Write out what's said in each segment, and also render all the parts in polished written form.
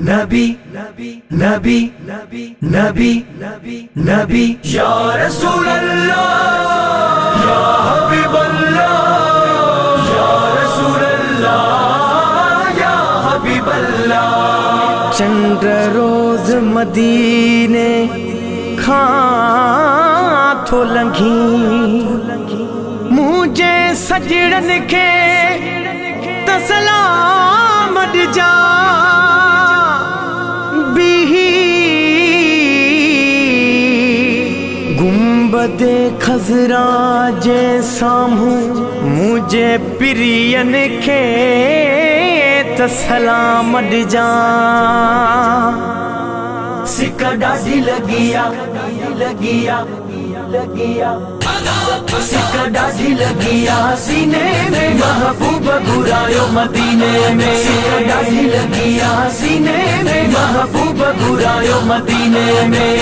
نبی نبی نبی نبی نبی نبی نبی یا رسول اللہ یا حبیب اللہ یا رسول اللہ یا حبیب اللہ چند روز مدینے کھاں تھو لنگھی مجھے سجڑن کے تسلام جا بھی گنبد خضرا جے ساموں مجھے پرین کے تسلام جا سکہ ڈاڈی لگیا لگیا لگیا سکہ ڈاڈی لگیا سینے میں محبوب گھرایو مدینے میں سکہ ڈاڈی لگیا سینے میں محبوب گھرایو مدینے میں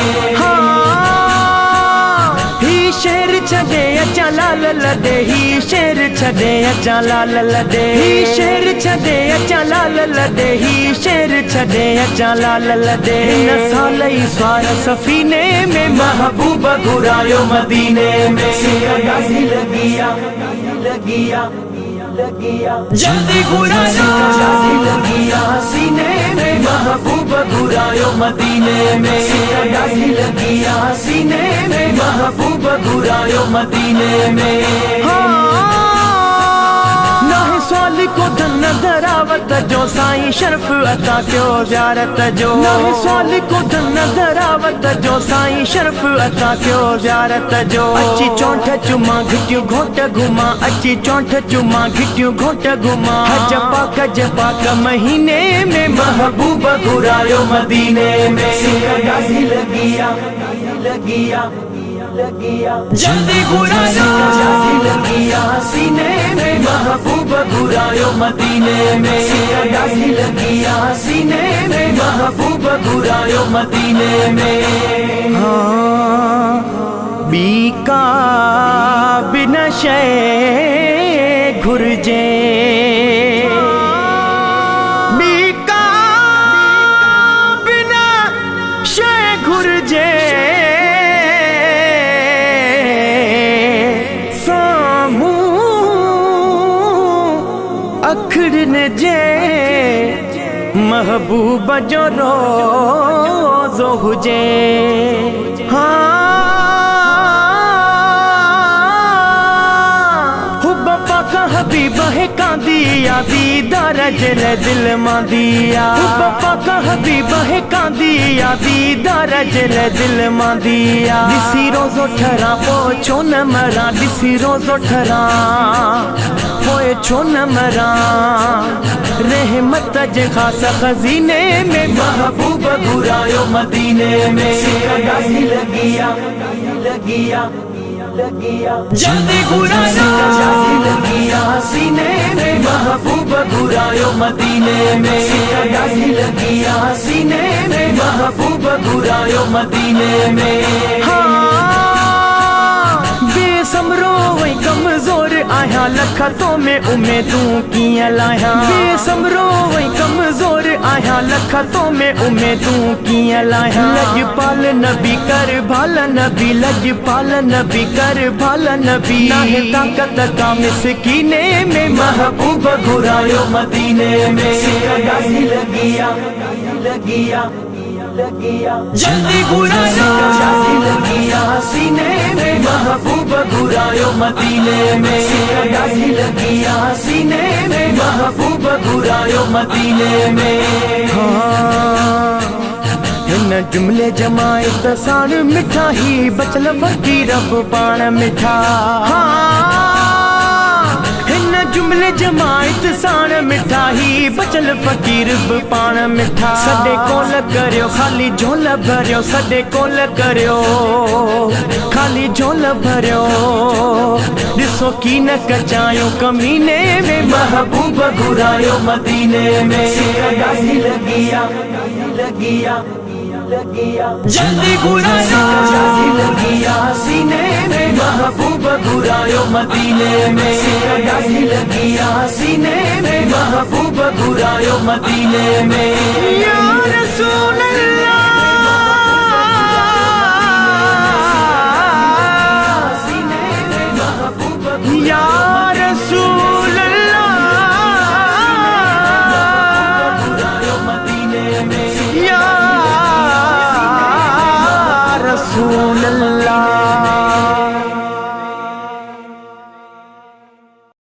ہی شیر چھڑے اچھا لال لدے ہی شیر چھڑے اچھا لال لدے ہی شیر چھڑے اچھا لال لدے ہی شیر چھڑے اچھا لال لدے نسالی سوار سفینے میں محبوب گھرایو مدینے میں سکہ ڈاڈی لگیا لگیا لگیا جلدی گھرایو سکہ ڈاڈی لگیا سینے میں محبوب گھرایو مدینے میں سکہ ڈاڈی لگیا سینے میں محبوب گھرایو مدینے میں سوال کو دن دراوت جو سائیں شرف عطا کیو زیارت جو سوال کو دن دراوت جو سائیں شرف عطا کیو زیارت جو اچھی چونٹ چما گھٹیو گھوٹ گھما اچھی چونٹ چما گھٹیو گھوٹ گھما حج پاک مہینے میں محبوب گھرایو مدینے میں سکہ ڈاڈی لگیا لگیا لگیا جلدی گھرایو سکہ ڈاڈی لگیا سینے میں محبوب گھرایو مدینے میں سکہ ڈاڈی لگیا سینے میں محبوب گھرایو مدینے میں بیکا بنا شے گھرجے بیکا بنا شے گھرجے اکھڑن جے محبوب جو روزو ہوجے حب پاک حبیب ہے کاندیا دیدار جلے دل ماندیا حب پاک حبیب ہے کاندیا دیدار جلے دل ماندیا دسی روزو ٹھرا پوچھو نہ مرا دسی روزو ٹھرا ہوئے چھون مران رحمت جے خاص خزینے میں محبوب گھرایو مدینے میں سکہ ڈاڈی لگیا لگیا لگیا جلدی گھرایو سکہ ڈاڈی لگیا سینے میں محبوب گھرایو مدینے میں سکہ ڈاڈی لگیا سینے میں محبوب گھرایو مدینے میں سمرو وہی کمزور آیا لکھتوں میں امیدوں کیاں لایا بے سمرو وہی کمزور آیا لکھتوں میں امیدوں کیاں لایا لج پال نبی کر بھالا نبی لج پال نبی کر بھالا نبی ناہے طاقت کا مسکینے میں محبوب گھرایو مدینے میں سکہ ڈاڈی لگیا لگیا لگیا جلدی گھرایو سکہ ڈاڈی لگیا سینے میں محبوب گھرایو مدینے میں سکہ ڈاڈی لگیا سینے میں محبوب گھرایو مدینے میں ہن جملے جماعت سان مٹھا ہی بچل فقیر رب پان مٹھا جملے جماعت سان مٹھا ہی بچل فقیر پان مٹھا سڈے کول کریو خالی جھول بھریو سڈے کول کریو خالی جھول بھریو ڈسو کی نہ کچایو کمینے میں محبوب گھرایو مدینے میں سکہ ڈاڈی لگیا لگیا لگیا جلدی گھرایو سکہ ڈاڈی لگیا سینے میں محبوب گھرایو مدینے میں سکہ ڈاڈی لگیا سینے میں محبوب گھرایو مدینے میں یا